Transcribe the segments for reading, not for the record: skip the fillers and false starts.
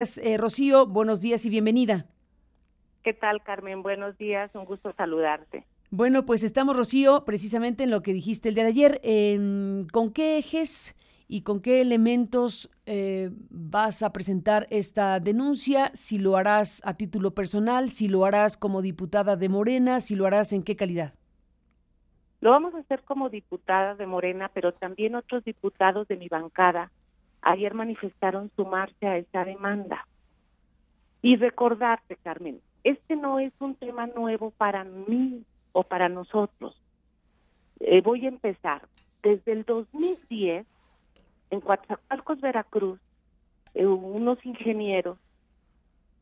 Rocío, buenos días y bienvenida. ¿Qué tal, Carmen? Buenos días, un gusto saludarte. Bueno, pues estamos, Rocío, precisamente en lo que dijiste el día de ayer. ¿Con qué ejes y con qué elementos vas a presentar esta denuncia? Si lo harás a título personal, si lo harás como diputada de Morena, si lo harás en qué calidad. Lo vamos a hacer como diputada de Morena, pero también otros diputados de mi bancada ayer manifestaron sumarse a esta demanda. Y recordarte, Carmen, este no es un tema nuevo para mí o para nosotros. Voy a empezar. Desde el 2010, en Coatzacoalcos, Veracruz, unos ingenieros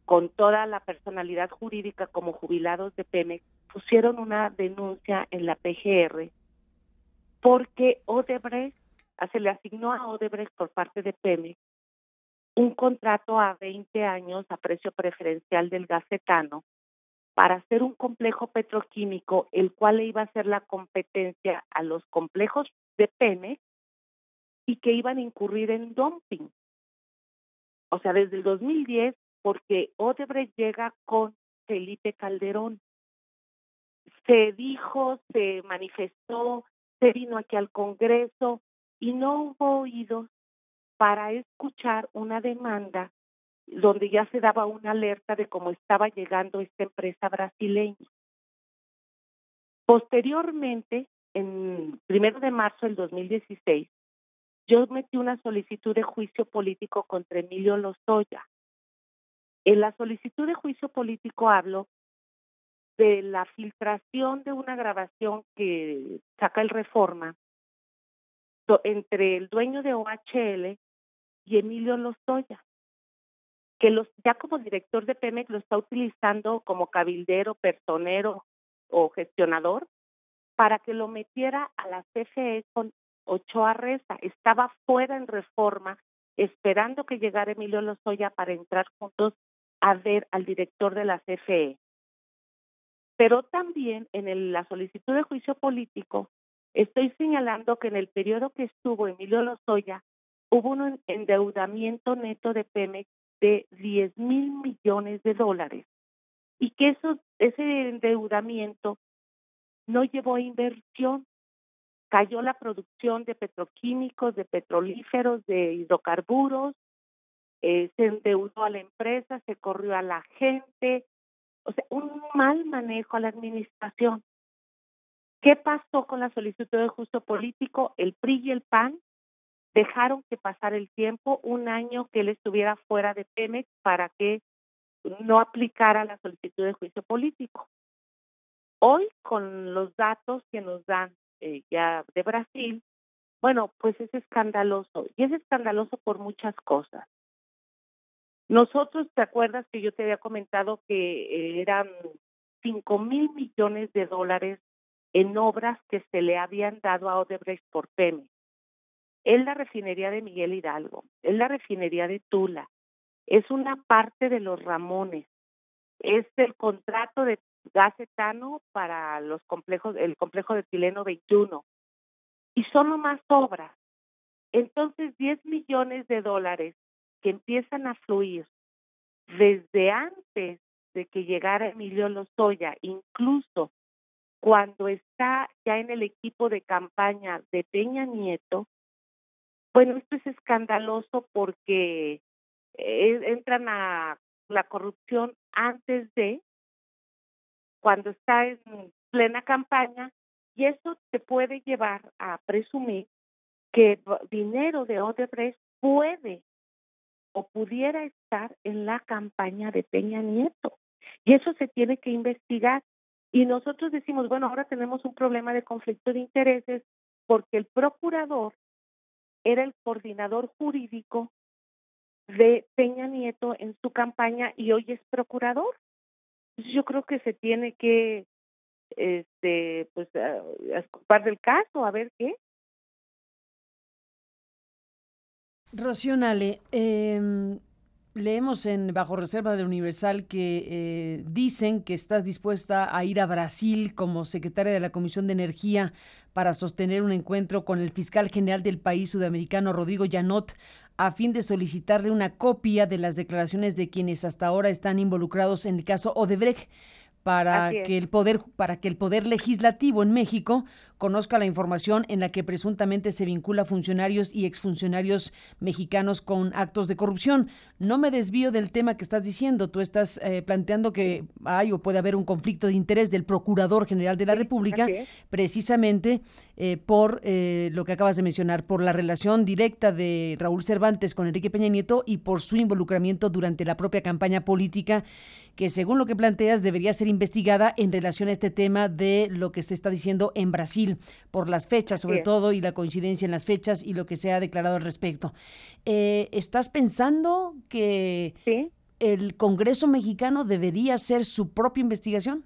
con toda la personalidad jurídica como jubilados de Pemex, pusieron una denuncia en la PGR porque Odebrecht, se le asignó a Odebrecht por parte de Pemex un contrato a 20 años a precio preferencial del gas etano para hacer un complejo petroquímico, el cual le iba a hacer la competencia a los complejos de Pemex y que iban a incurrir en dumping. O sea, desde el 2010, porque Odebrecht llega con Felipe Calderón. Se dijo, se manifestó, se vino aquí al Congreso y no hubo oídos para escuchar una demanda donde ya se daba una alerta de cómo estaba llegando esta empresa brasileña. Posteriormente, en 1 de marzo del 2016, yo metí una solicitud de juicio político contra Emilio Lozoya. En la solicitud de juicio político hablo de la filtración de una grabación que saca el Reforma entre el dueño de OHL y Emilio Lozoya, que ya como director de Pemex lo está utilizando como cabildero, personero o gestionador para que lo metiera a la CFE con Ochoa Reza. Estaba fuera en Reforma esperando que llegara Emilio Lozoya para entrar juntos a ver al director de la CFE. Pero también en la solicitud de juicio político estoy señalando que en el periodo que estuvo Emilio Lozoya hubo un endeudamiento neto de Pemex de 10,000 millones de dólares y que ese endeudamiento no llevó a inversión. Cayó la producción de petroquímicos, de petrolíferos, de hidrocarburos, se endeudó a la empresa, se corrió a la gente, o sea, un mal manejo a la administración. ¿Qué pasó con la solicitud de juicio político? El PRI y el PAN dejaron que pasara el tiempo, un año que él estuviera fuera de Pemex para que no aplicara la solicitud de juicio político. Hoy, con los datos que nos dan ya de Brasil, bueno, pues es escandaloso, y es escandaloso por muchas cosas. Nosotros, ¿te acuerdas que yo te había comentado que eran 5,000 millones de dólares en obras que se le habían dado a Odebrecht por Pemex? Es la refinería de Miguel Hidalgo, es la refinería de Tula, es una parte de los Ramones, es el contrato de gas etano para los complejos, el complejo de Tileno 21, y son nomás obras. Entonces, 10 millones de dólares que empiezan a fluir desde antes de que llegara Emilio Lozoya, incluso cuando está ya en el equipo de campaña de Peña Nieto, bueno, esto es escandaloso porque entran a la corrupción antes de, cuando está en plena campaña, y eso te puede llevar a presumir que dinero de Odebrecht puede o pudiera estar en la campaña de Peña Nieto. Y eso se tiene que investigar. Y nosotros decimos, bueno, ahora tenemos un problema de conflicto de intereses porque el procurador era el coordinador jurídico de Peña Nieto en su campaña y hoy es procurador. Entonces yo creo que se tiene que pues escupar del caso, a ver qué. Rocío Nale, leemos en Bajo Reserva del Universal que dicen que estás dispuesta a ir a Brasil como secretaria de la Comisión de Energía para sostener un encuentro con el fiscal general del país sudamericano, Rodrigo Janot, a fin de solicitarle una copia de las declaraciones de quienes hasta ahora están involucrados en el caso Odebrecht, para que el poder legislativo en México conozca la información en la que presuntamente se vincula a funcionarios y exfuncionarios mexicanos con actos de corrupción. No me desvío del tema que estás diciendo. Tú estás planteando que hay o puede haber un conflicto de interés del Procurador General de la República, precisamente por lo que acabas de mencionar, por la relación directa de Raúl Cervantes con Enrique Peña Nieto y por su involucramiento durante la propia campaña política, que según lo que planteas debería ser investigada en relación a este tema de lo que se está diciendo en Brasil, por las fechas sobre todo y la coincidencia en las fechas y lo que se ha declarado al respecto. ¿Estás pensando que el Congreso mexicano debería hacer su propia investigación?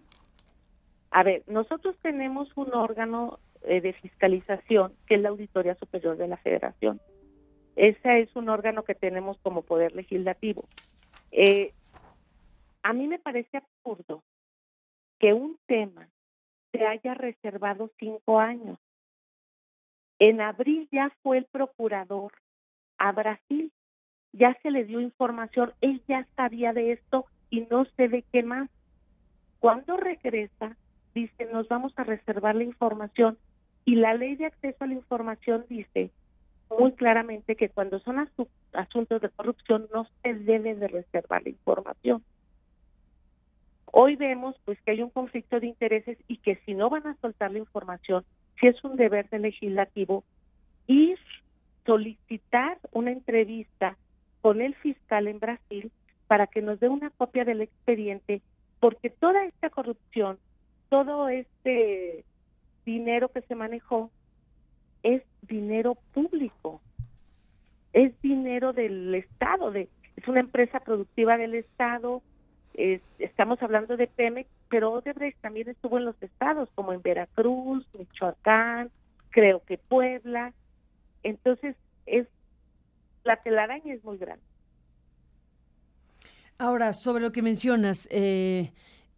A ver, nosotros tenemos un órgano de fiscalización que es la Auditoría Superior de la Federación. Ese es un órgano que tenemos como poder legislativo. A mí me parece absurdo que un tema se haya reservado 5 años. En abril ya fue el procurador a Brasil, ya se le dio información, él ya sabía de esto y no sé de qué más. Cuando regresa, dice, nos vamos a reservar la información, y la ley de acceso a la información dice muy claramente que cuando son asuntos de corrupción no se debe de reservar la información. Hoy vemos pues que hay un conflicto de intereses y que si no van a soltar la información, sí es un deber del legislativo ir, solicitar una entrevista con el fiscal en Brasil para que nos dé una copia del expediente, porque toda esta corrupción, todo este dinero que se manejó es dinero público, es dinero del Estado, es una empresa productiva del Estado. Estamos hablando de Pemex, pero Odebrecht también estuvo en los estados, como en Veracruz, Michoacán, creo que Puebla. Entonces, la telaraña es muy grande. Ahora, sobre lo que mencionas,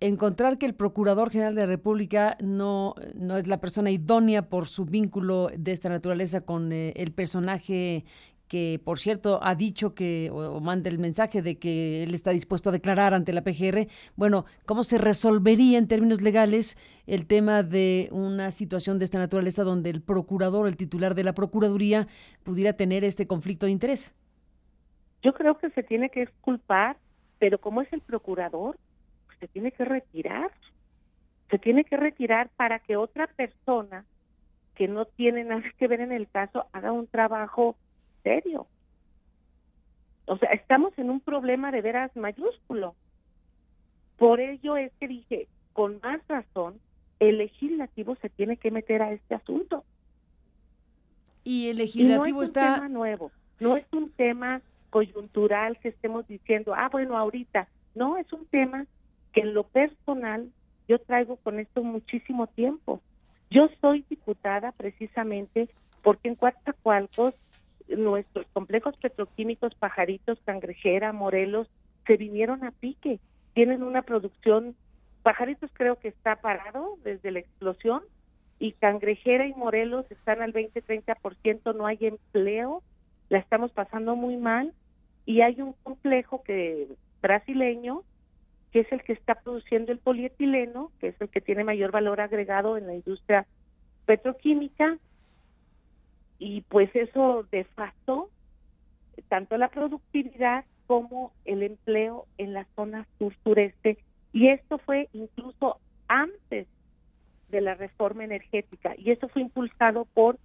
encontrar que el Procurador General de la República no es la persona idónea por su vínculo de esta naturaleza con el personaje que, por cierto, ha dicho que, o manda el mensaje de que él está dispuesto a declarar ante la PGR. Bueno, ¿cómo se resolvería en términos legales el tema de una situación de esta naturaleza donde el procurador, el titular de la Procuraduría, pudiera tener este conflicto de interés? Yo creo que se tiene que exculpar, pero como es el procurador, pues se tiene que retirar para que otra persona que no tiene nada que ver en el caso haga un trabajo serio. O sea, estamos en un problema de veras mayúsculo. Por ello es que dije, con más razón, el legislativo se tiene que meter a este asunto. Y el legislativo está... No es un tema nuevo, no es un tema coyuntural que estemos diciendo, bueno, ahorita. No, es un tema que en lo personal yo traigo con esto muchísimo tiempo. Yo soy diputada precisamente porque en Coatzacoalcos nuestros complejos petroquímicos Pajaritos, Cangrejera, Morelos, se vinieron a pique. Tienen una producción, Pajaritos creo que está parado desde la explosión, y Cangrejera y Morelos están al 20-30%, no hay empleo, la estamos pasando muy mal, y hay un complejo brasileño, que es el que está produciendo el polietileno, que es el que tiene mayor valor agregado en la industria petroquímica, y pues eso desfasó tanto la productividad como el empleo en la zona sur-sureste, y esto fue incluso antes de la reforma energética, y eso fue impulsado por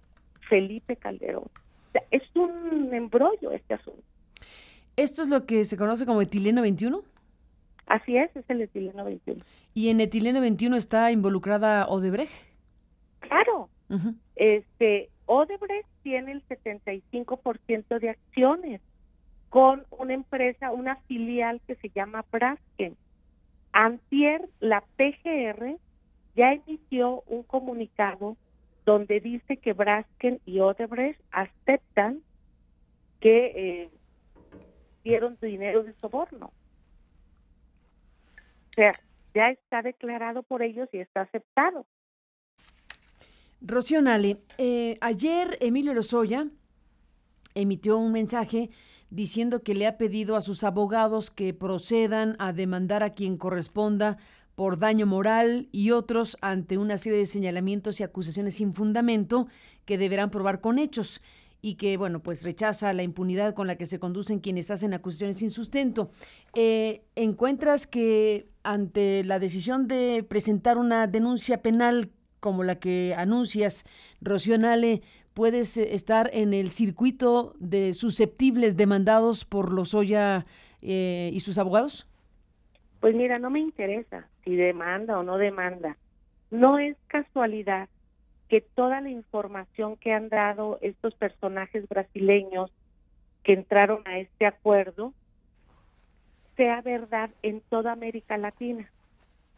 Felipe Calderón. O sea, es un embrollo este asunto. ¿Esto es lo que se conoce como etileno 21? Así es el etileno 21. ¿Y en etileno 21 está involucrada Odebrecht? Claro. Uh-huh. Odebrecht tiene el 75% de acciones con una empresa, una filial que se llama Braskem. Antier, la PGR ya emitió un comunicado donde dice que Braskem y Odebrecht aceptan que dieron dinero de soborno. O sea, ya está declarado por ellos y está aceptado. Rocío Nale, ayer Emilio Lozoya emitió un mensaje diciendo que le ha pedido a sus abogados que procedan a demandar a quien corresponda por daño moral y otros ante una serie de señalamientos y acusaciones sin fundamento que deberán probar con hechos, y que, bueno, pues rechaza la impunidad con la que se conducen quienes hacen acusaciones sin sustento. ¿Encuentras que ante la decisión de presentar una denuncia penal como la que anuncias, Rocío Nale, puedes estar en el circuito de susceptibles demandados por Lozoya y sus abogados? Pues mira, no me interesa si demanda o no demanda. No es casualidad que toda la información que han dado estos personajes brasileños que entraron a este acuerdo sea verdad en toda América Latina.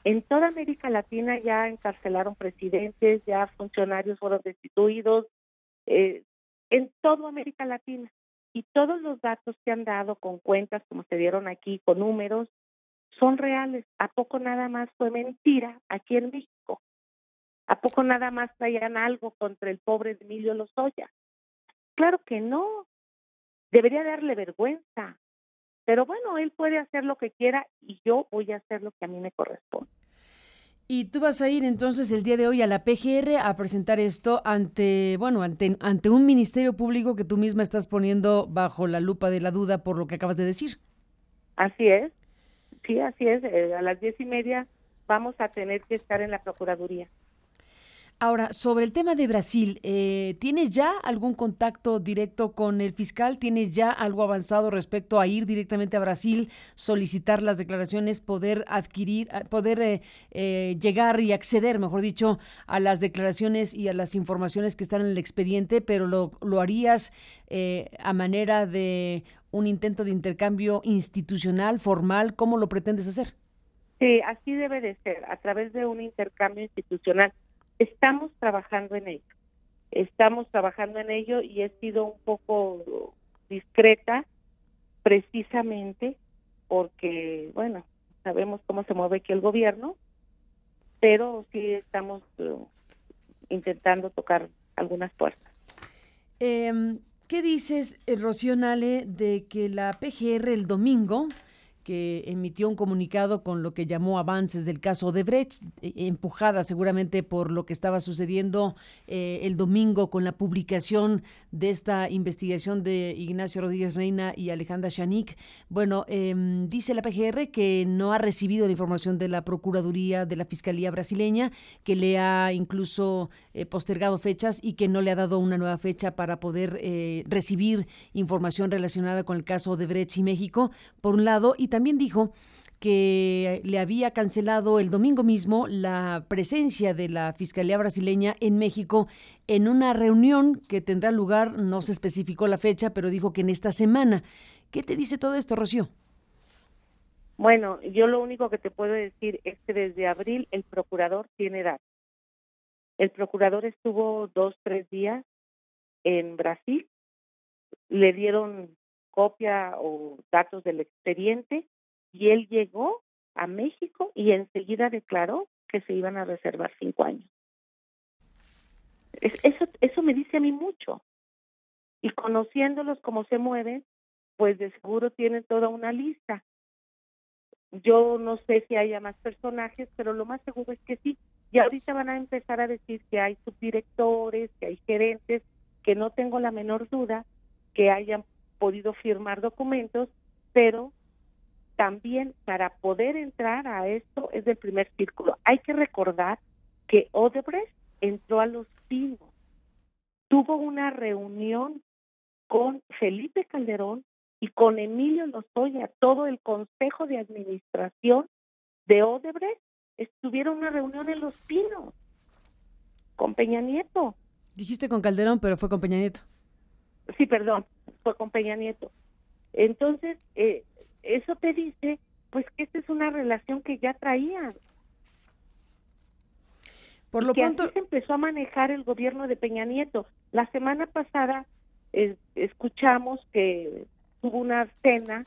En toda América Latina ya encarcelaron presidentes, ya funcionarios fueron destituidos, en toda América Latina. Y todos los datos que han dado con cuentas, como se dieron aquí, con números, son reales. ¿A poco nada más fue mentira aquí en México? ¿A poco nada más traían algo contra el pobre Emilio Lozoya? Claro que no. Debería darle vergüenza. Pero bueno, él puede hacer lo que quiera y yo voy a hacer lo que a mí me corresponde. Y tú vas a ir entonces el día de hoy a la PGR a presentar esto ante, bueno, ante un ministerio público que tú misma estás poniendo bajo la lupa de la duda por lo que acabas de decir. Así es, sí, así es. A las 10:30 vamos a tener que estar en la Procuraduría. Ahora, sobre el tema de Brasil, ¿tienes ya algún contacto directo con el fiscal? ¿Tienes ya algo avanzado respecto a ir directamente a Brasil, solicitar las declaraciones, poder adquirir, poder llegar y acceder, mejor dicho, a las declaraciones y a las informaciones que están en el expediente, pero lo harías a manera de un intento de intercambio institucional, formal? ¿Cómo lo pretendes hacer? Sí, así debe de ser, a través de un intercambio institucional. Estamos trabajando en ello y he sido un poco discreta precisamente porque, bueno, sabemos cómo se mueve aquí el gobierno, pero sí estamos intentando tocar algunas puertas. ¿Qué dices, Rocío Nale, de que la PGR el domingo, que emitió un comunicado con lo que llamó avances del caso Odebrecht, empujada seguramente por lo que estaba sucediendo el domingo con la publicación de esta investigación de Ignacio Rodríguez Reina y Alejandra Chanik? Bueno, dice la PGR que no ha recibido la información de la Procuraduría de la Fiscalía brasileña, que le ha incluso postergado fechas y que no le ha dado una nueva fecha para poder recibir información relacionada con el caso Odebrecht y México, por un lado, y también dijo que le había cancelado el domingo mismo la presencia de la Fiscalía brasileña en México en una reunión que tendrá lugar, no se especificó la fecha, pero dijo que en esta semana. ¿Qué te dice todo esto, Rocío? Bueno, yo lo único que te puedo decir es que desde abril el procurador tiene datos. El procurador estuvo 2-3 días en Brasil, le dieron copia o datos del expediente y él llegó a México y enseguida declaró que se iban a reservar 5 años. Eso me dice a mí mucho. Y conociéndolos cómo se mueven, pues de seguro tienen toda una lista. Yo no sé si haya más personajes, pero lo más seguro es que sí. Y ahorita van a empezar a decir que hay subdirectores, que hay gerentes, que no tengo la menor duda que hayan podido firmar documentos, pero también para poder entrar a esto es del primer círculo. Hay que recordar que Odebrecht entró a Los Pinos, tuvo una reunión con Felipe Calderón y con Emilio Lozoya, todo el consejo de administración de Odebrecht estuvieron en una reunión en Los Pinos con Peña Nieto. Dijiste con Calderón, pero fue con Peña Nieto. Sí, perdón, fue con Peña Nieto. Entonces, eso te dice, pues, que esta es una relación que ya traían. Por lo pronto, así se empezó a manejar el gobierno de Peña Nieto. La semana pasada escuchamos que hubo una cena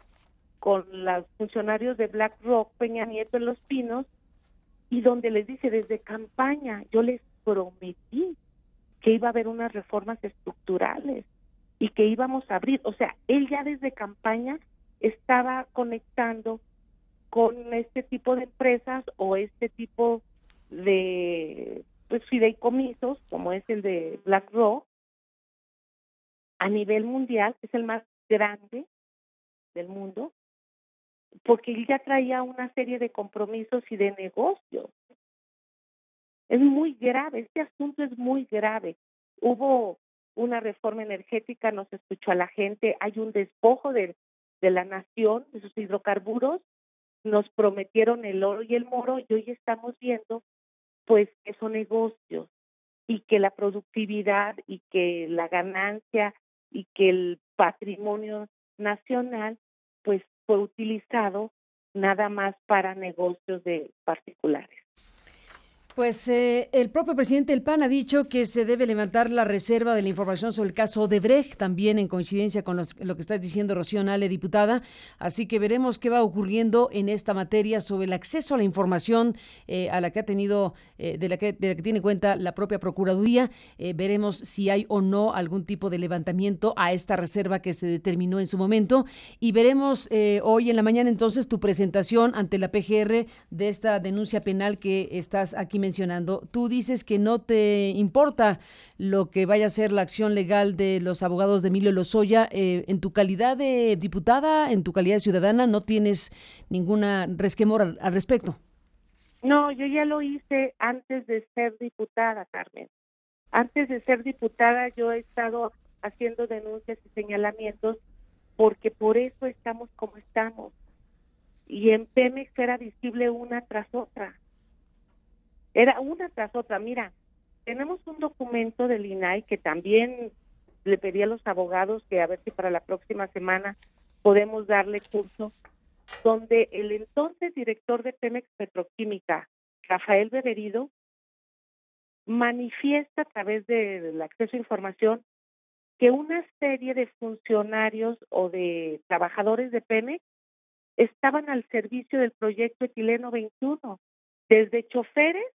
con los funcionarios de BlackRock, Peña Nieto en Los Pinos, y donde les dice, desde campaña, yo les prometí que iba a haber unas reformas estructurales. y que íbamos a abrir. O sea, él ya desde campaña estaba conectando con este tipo de empresas o este tipo de pues fideicomisos, como es el de BlackRock, a nivel mundial, que es el más grande del mundo, porque él ya traía una serie de compromisos y de negocios. Es muy grave, este asunto es muy grave. Hubo una reforma energética, no se escuchó a la gente, hay un despojo de la nación, de sus hidrocarburos, nos prometieron el oro y el moro y hoy estamos viendo pues que son negocios y que la productividad y que la ganancia y que el patrimonio nacional pues fue utilizado nada más para negocios de particulares. Pues el propio presidente del PAN ha dicho que se debe levantar la reserva de la información sobre el caso Odebrecht, también en coincidencia con lo que estás diciendo, Rocío Nale, diputada. Así que veremos qué va ocurriendo en esta materia sobre el acceso a la información a la que ha tenido, de la que tiene cuenta la propia Procuraduría. Veremos si hay o no algún tipo de levantamiento a esta reserva que se determinó en su momento. Y veremos hoy en la mañana entonces tu presentación ante la PGR de esta denuncia penal que estás aquí mencionando. Tú dices que no te importa lo que vaya a ser la acción legal de los abogados de Emilio Lozoya. En tu calidad de diputada, en tu calidad de ciudadana, no tienes ninguna resquemor al respecto. No, yo ya lo hice antes de ser diputada, Carmen. Antes de ser diputada yo he estado haciendo denuncias y señalamientos porque por eso estamos como estamos. Y en Pemex era visible una tras otra. Era una tras otra. Mira, tenemos un documento del INAI que también le pedí a los abogados que a ver si para la próxima semana podemos darle curso, donde el entonces director de Pemex Petroquímica, Rafael Beberido, manifiesta a través del acceso a información que una serie de funcionarios o de trabajadores de Pemex estaban al servicio del proyecto Etileno 21, desde choferes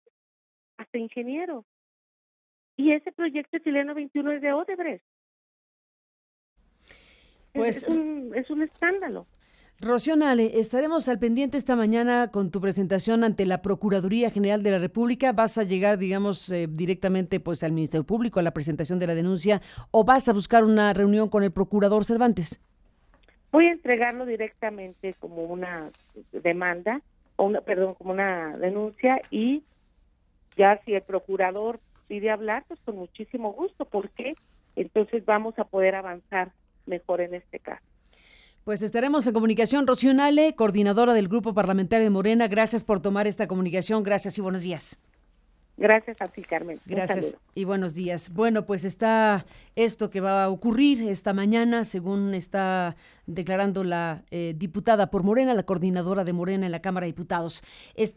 hasta ingenieros. Y ese proyecto Etileno 21 es de Odebrecht. Pues, es un escándalo. Rocío Nale, estaremos al pendiente esta mañana con tu presentación ante la Procuraduría General de la República. ¿Vas a llegar, digamos, directamente pues al Ministerio Público a la presentación de la denuncia o vas a buscar una reunión con el Procurador Cervantes? Voy a entregarlo directamente como una demanda, como una denuncia, y ya si el procurador pide hablar, pues con muchísimo gusto, porque entonces vamos a poder avanzar mejor en este caso. Pues estaremos en comunicación. Rocío Nale, coordinadora del Grupo Parlamentario de Morena, gracias por tomar esta comunicación. Gracias y buenos días. Gracias a ti, Carmen. Gracias y buenos días. Bueno, pues está esto que va a ocurrir esta mañana, según está declarando la diputada por Morena, la coordinadora de Morena en la Cámara de Diputados. Está